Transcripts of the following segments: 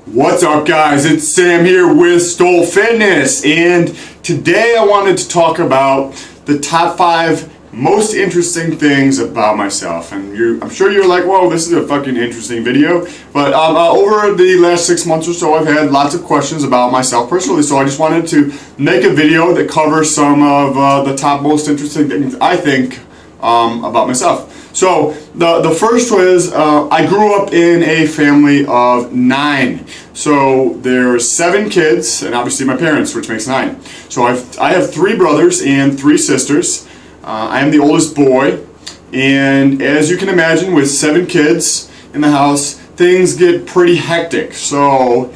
What's up, guys? It's Sam here with Stolt Fitness, and today I wanted to talk about the top 5 most interesting things about myself. And I'm sure you're like, whoa, this is a fucking interesting video. But over the last 6 months or so, I've had lots of questions about myself personally, so I just wanted to make a video that covers some of the top most interesting things I think about myself. So the first was I grew up in a family of 9. So there's 7 kids, and obviously my parents, which makes 9. So I have 3 brothers and 3 sisters. I am the oldest boy, and as you can imagine, with 7 kids in the house, things get pretty hectic. So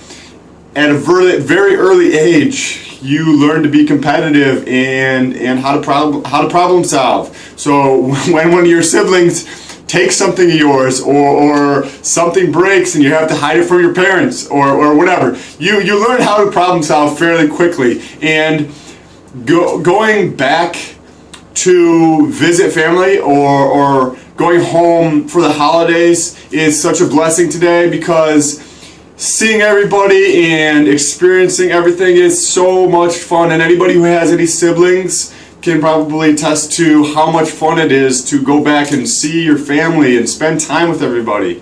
at a very early age, you learn to be competitive and how to problem solve. So when one of your siblings takes something of yours, or something breaks and you have to hide it from your parents, or whatever, you learn how to problem solve fairly quickly. And going back to visit family or going home for the holidays is such a blessing today, because seeing everybody and experiencing everything is so much fun. And anybody who has any siblings can probably attest to how much fun it is to go back and see your family and spend time with everybody.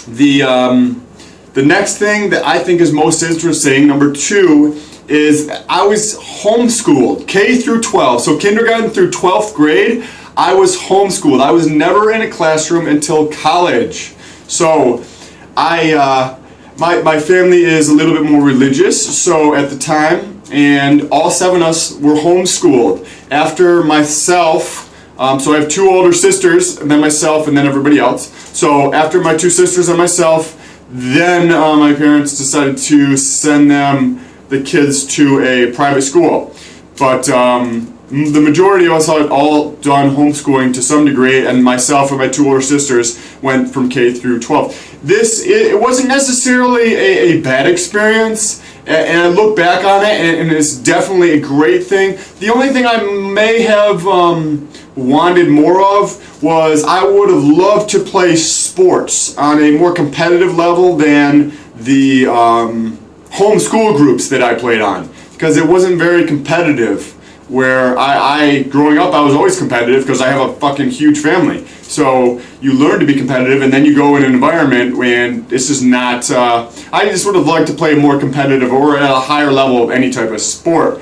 The next thing that I think is most interesting, number 2, is I was homeschooled K through 12. So kindergarten through 12th grade, I was homeschooled. I was never in a classroom until college. So my family is a little bit more religious, so at the time, and all 7 of us were homeschooled. After myself, so I have 2 older sisters, and then myself, and then everybody else. So after my 2 sisters and myself, then my parents decided to send the kids to a private school. But the majority of us had all done homeschooling to some degree, and myself and my 2 older sisters went from K through 12. It wasn't necessarily a bad experience, and I look back on it, and it's definitely a great thing. The only thing I may have wanted more of was I would have loved to play sports on a more competitive level than the homeschool groups that I played on, because it wasn't very competitive. Where I growing up, I was always competitive because I have a fucking huge family. So you learn to be competitive, and then you go in an environment when it's just not. I just would have liked to play more competitive or at a higher level of any type of sport.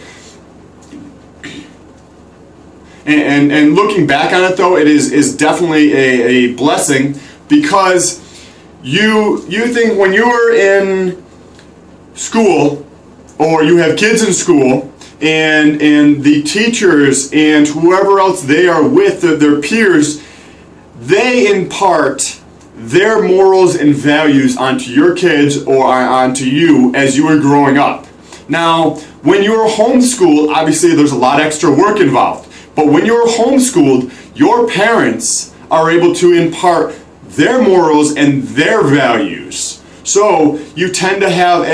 And looking back on it, though, it is definitely a blessing, because you think when you were in school, or you have kids in school, and the teachers and whoever else they are with, their peers, they impart their morals and values onto your kids or onto you as you were growing up. Now, when you're homeschooled, obviously there's a lot extra work involved. But when you're homeschooled, your parents are able to impart their morals and their values. So you tend to have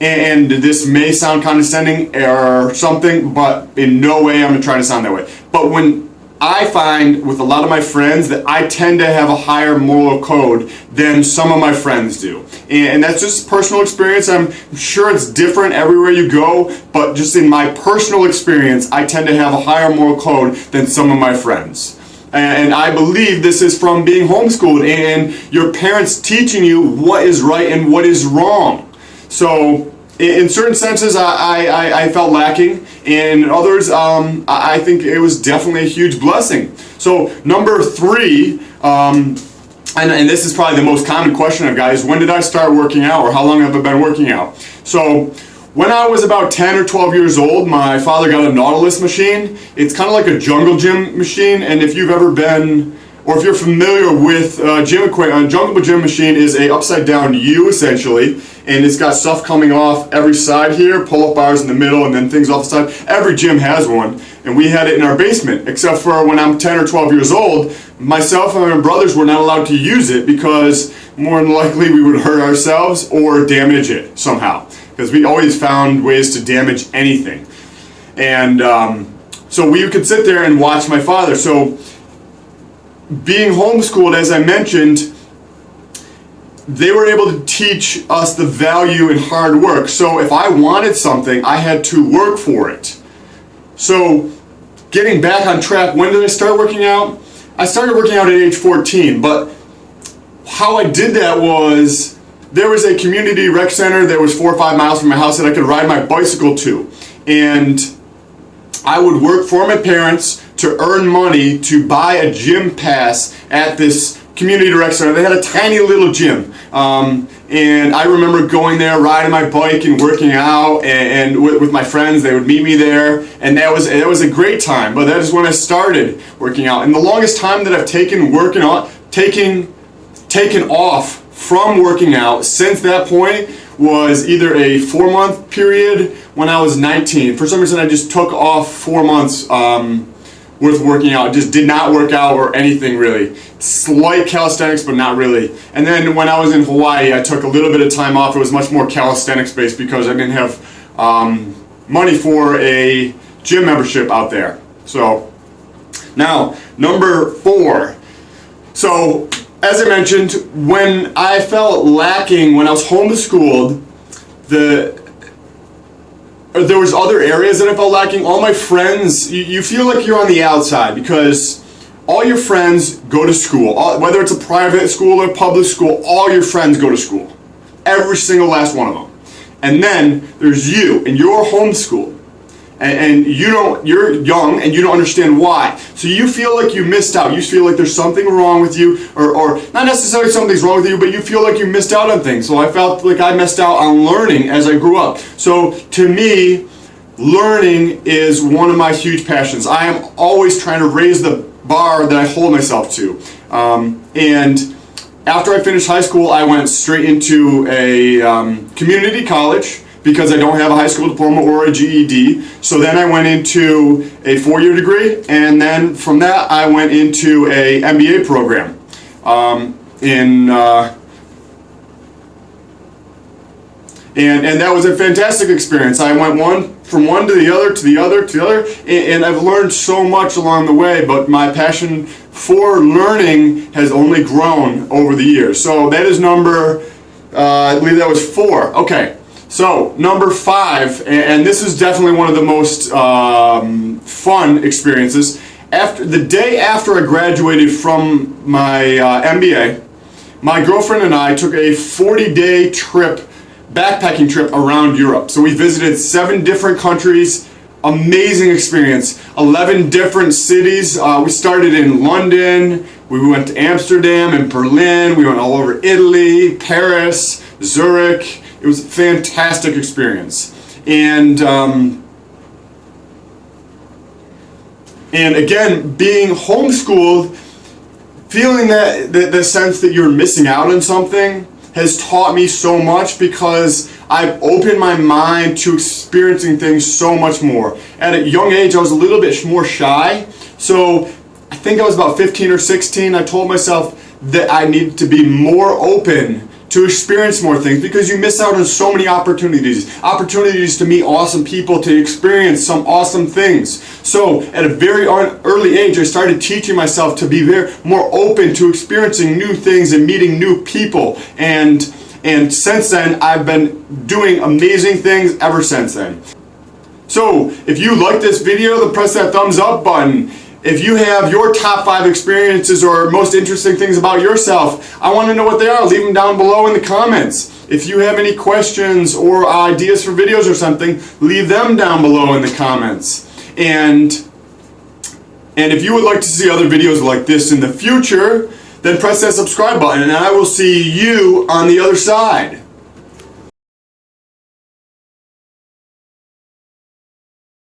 and this may sound condescending or something, but in no way I'm trying to sound that way. But when I find with a lot of my friends that I tend to have a higher moral code than some of my friends do. And that's just personal experience. I'm sure it's different everywhere you go, but just in my personal experience, I tend to have a higher moral code than some of my friends. And I believe this is from being homeschooled and your parents teaching you what is right and what is wrong. So in certain senses, I felt lacking, and in others, I think it was definitely a huge blessing. So number 3, and this is probably the most common question I've got, is when did I start working out, or how long have I been working out? So when I was about 10 or 12 years old, my father got a Nautilus machine. It's kind of like a jungle gym machine, and if you've ever been, or if you're familiar with gym equipment, a jungle gym machine is a upside down U essentially, and it's got stuff coming off every side here, pull-up bars in the middle, and then things off the side. Every gym has one, and we had it in our basement, except for when I'm 10 or 12 years old, myself and my brothers were not allowed to use it, because more than likely we would hurt ourselves or damage it somehow, because we always found ways to damage anything. And so we could sit there and watch my father. So being homeschooled, as I mentioned, they were able to teach us the value in hard work. So if I wanted something, I had to work for it. So getting back on track, when did I start working out? I started working out at age 14, but how I did that was there was a community rec center that was 4 or 5 miles from my house that I could ride my bicycle to. And I would work for my parents to earn money to buy a gym pass at this community rec center. They had a tiny little gym. And I remember going there, riding my bike and working out, and with my friends. They would meet me there, and it was a great time. But that is when I started working out. And the longest time that I've taken off from working out since that point was either a 4-month period when I was 19. For some reason, I just took off 4 months worth of working out. Just did not work out or anything really. Slight calisthenics, but not really. And then when I was in Hawaii, I took a little bit of time off. It was much more calisthenics based because I didn't have money for a gym membership out there. So now, number 4. So as I mentioned, when I felt lacking, when I was homeschooled, there was other areas that I felt lacking. All my friends, you feel like you're on the outside because all your friends go to school. Whether it's a private school or public school, all your friends go to school. Every single last one of them. And then there's you, and you're homeschooled. And you're young and you don't understand why. So you feel like you missed out. You feel like there's something wrong with you, or not necessarily something's wrong with you, but you feel like you missed out on things. So I felt like I missed out on learning as I grew up. So to me, learning is one of my huge passions. I am always trying to raise the bar that I hold myself to. And after I finished high school, I went straight into a community college, because I don't have a high school diploma or a GED. So then I went into a 4-year degree, and then from that I went into a MBA program. And that was a fantastic experience. I went from one to the other, to the other, to the other, and I've learned so much along the way, but my passion for learning has only grown over the years. So that is I believe that was 4. Okay. So, number 5, and this is definitely one of the most fun experiences. The day after I graduated from my MBA, my girlfriend and I took a 40-day backpacking trip around Europe. So we visited 7 different countries. Amazing experience. 11 different cities. We started in London. We went to Amsterdam and Berlin. We went all over Italy, Paris, Zurich. It was a fantastic experience. And again, being homeschooled, feeling that the sense that you're missing out on something has taught me so much, because I've opened my mind to experiencing things so much more. At a young age, I was a little bit more shy. So I think I was about 15 or 16. I told myself that I needed to be more open to experience more things, because you miss out on so many opportunities to meet awesome people, to experience some awesome things. So at a very early age, I started teaching myself to be more open to experiencing new things and meeting new people, and since then I've been doing amazing things ever since then. So if you like this video, then press that thumbs up button. If you have your top 5 experiences or most interesting things about yourself, I want to know what they are. Leave them down below in the comments. If you have any questions or ideas for videos or something, leave them down below in the comments. And if you would like to see other videos like this in the future, then press that subscribe button, and I will see you on the other side.